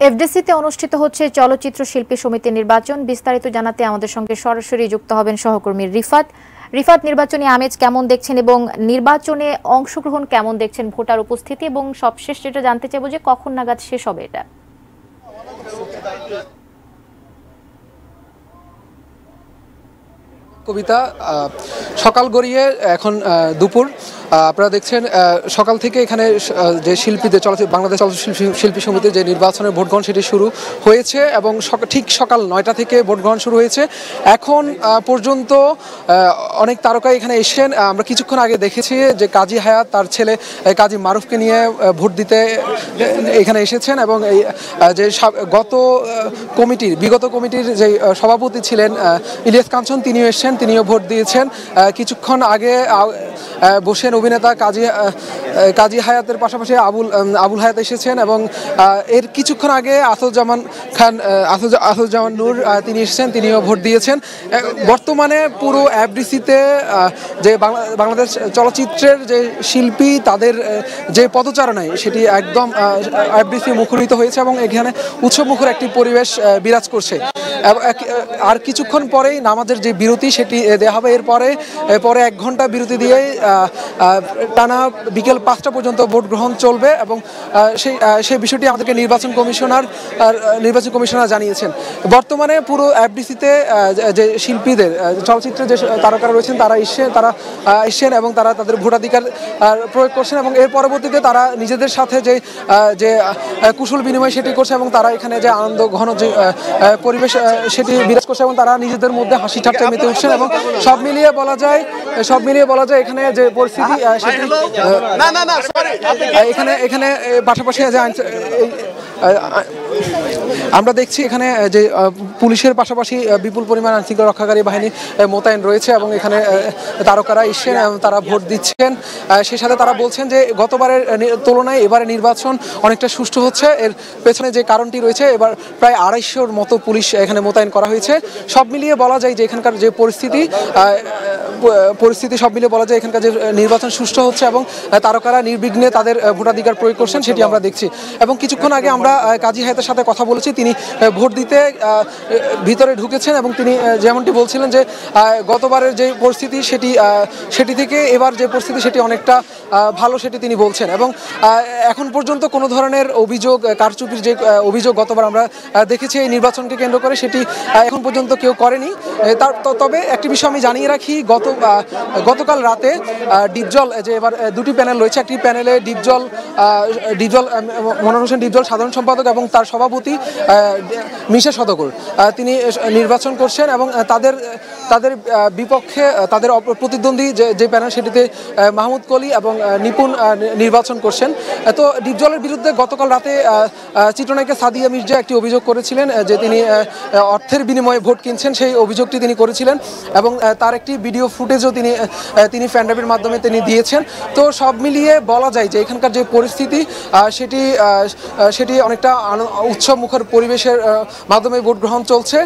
এফডিসিতে অনুষ্ঠিত হচ্ছে চলচ্চিত্র শিল্পী সমিতি নির্বাচন। বিস্তারিত জানাতে আমাদের সঙ্গে সরাসরি যুক্ত হবেন সহকর্মী রিফাত। রিফাত, নির্বাচনী আমেজ কেমন দেখছেন এবং নির্বাচনে অংশগ্রহণ কেমন দেখছেন, ভোটার উপস্থিতি এবং সবশেষ যেটা জানতে চাইবো যে কখন নাগাদ শেষ হবে এটা? কবিতা, সকাল গড়িয়ে এখন দুপুর। আপনারা দেখছেন সকাল থেকে এখানে যে শিল্পীদের বাংলাদেশ চলচ্চিত্র শিল্পী সমিতির যে নির্বাচনের ভোট গ্রহণ সেটি শুরু হয়েছে এবং ঠিক সকাল 9টা থেকে ভোট গ্রহণ শুরু হয়েছে। এখন পর্যন্ত অনেক তারকা এখানে এসেছেন। আমরা কিছুক্ষণ আগে দেখেছি যে কাজী হায়াত তার ছেলে কাজী মারুফকে নিয়ে ভোট দিতে এখানে এসেছেন এবং এই যে বিগত কমিটির যে সভাপতি ছিলেন ইলিয়াস কাঞ্চন, তিনিও এসেছেন, তিনিও ভোট দিয়েছেন। কিছুক্ষণ আগে বসেন অভিনেতা কাজী হায়াতের পাশাপাশি আবুল হায়াত এসেছেন এবং এর কিছুক্ষণ আগে আসাদুজ্জামান নূর তিনি এসেছেন, তিনিও ভোট দিয়েছেন। বর্তমানে পুরো এফডিসিতে যে বাংলাদেশ চলচ্চিত্রের যে শিল্পী তাদের যে পদচারণায় সেটি একদম এফডিসি মুখরিত হয়েছে এবং এখানে উৎসবমুখর একটি পরিবেশ বিরাজ করছে। আর কিছুক্ষণ পরেই নামাজের যে বিরতি সেটি দেওয়া হবে। এরপরে 1 ঘন্টা বিরতি দিয়ে টানা বিকেল 5টা পর্যন্ত ভোট গ্রহণ চলবে এবং সেই বিষয়টি আমাদেরকে নির্বাচন কমিশনার জানিয়েছেন। বর্তমানে পুরো এফডিসিতে যে শিল্পীদের চলচ্চিত্রে যে তারকারা রয়েছেন তারা এসছেন এবং তারা তাদের ভোটাধিকার প্রয়োগ করছেন এবং এর পরবর্তীতে তারা নিজেদের সাথে যে কুশল বিনিময় সেটি করছে এবং তারা এখানে যে আনন্দ ঘন যে পরিবেশ সেটি বিরাজ করছে এবং তারা নিজেদের মধ্যে হাসি ঠাট্টায় মেতে উঠছেন এবং সব মিলিয়ে বলা যায় এখানে যে পরিস্থিতি সেটি এখানে পাশাপাশি যে আমরা দেখছি এখানে যে পুলিশের পাশাপাশি বিপুল পরিমাণ আইনশৃঙ্খলা রক্ষাকারী বাহিনী মোতায়েন রয়েছে এবং এখানে তারকারা এসেছেন এবং তারা ভোট দিচ্ছেন। সেই সাথে তারা বলছেন যে গতবারের তুলনায় এবারে নির্বাচন অনেকটা সুষ্ঠু হচ্ছে। এর পেছনে যে কারণটি রয়েছে, এবার প্রায় 250-র মতো পুলিশ এখানে মোতায়েন করা হয়েছে। সব মিলিয়ে বলা যায় যে এখানকার যে পরিস্থিতি সব মিলিয়ে বলা যায় এখানকার যে নির্বাচন সুষ্ঠু হচ্ছে এবং তারকারা নির্বিঘ্নে তাদের ভোটাধিকার প্রয়োগ করছেন সেটি আমরা দেখছি। এবং কিছুক্ষণ আগে আমরা কাজী হায়াতের সাথে কথা বলেছি, তিনি ভোট দিতে ভিতরে ঢুকেছেন এবং তিনি যেমনটি বলছিলেন যে গতবারের যে পরিস্থিতি সেটি থেকে এবার যে পরিস্থিতি সেটি অনেকটা ভালো, সেটি তিনি বলছেন। এবং এখন পর্যন্ত কোনো ধরনের অভিযোগ, কারচুপির যে অভিযোগ গতবার আমরা দেখেছি এই নির্বাচনকে কেন্দ্র করে, সেটি এখন পর্যন্ত কেউ করেনি। তবে একটি বিষয় আমি জানিয়ে রাখি, গতকাল রাতে ডিপজল যে এবার 2টি প্যানেল রয়েছে, একটি প্যানেলে ডিপজল মনোহর হোসেন ডিপজল সাধারণ সম্পাদক এবং তার সভাপতি মিশা সদগর তিনি নির্বাচন করছেন এবং তাদের বিপক্ষে তাদের প্রতিদ্বন্দ্বী যে প্যানেল সেটিতে মাহমুদ কলি এবং নিপুণ নির্বাচন করছেন। তো ডিপজলের বিরুদ্ধে গতকাল রাতে চিত্রনায়িকা সাদিয়া মির্জা একটি অভিযোগ করেছিলেন যে তিনি অর্থের বিনিময়ে ভোট কিনছেন, সেই অভিযোগটি তিনি করেছিলেন এবং তার একটি ভিডিও ফুটেজও তিনি ফ্যানড্রাইভের মাধ্যমে তিনি দিয়েছেন। তো সব মিলিয়ে বলা যায় যে এখানকার যে পরিস্থিতি সেটি অনেকটা উৎসবমুখর পরিবেশের মাধ্যমে ভোট গ্রহণ চলছে।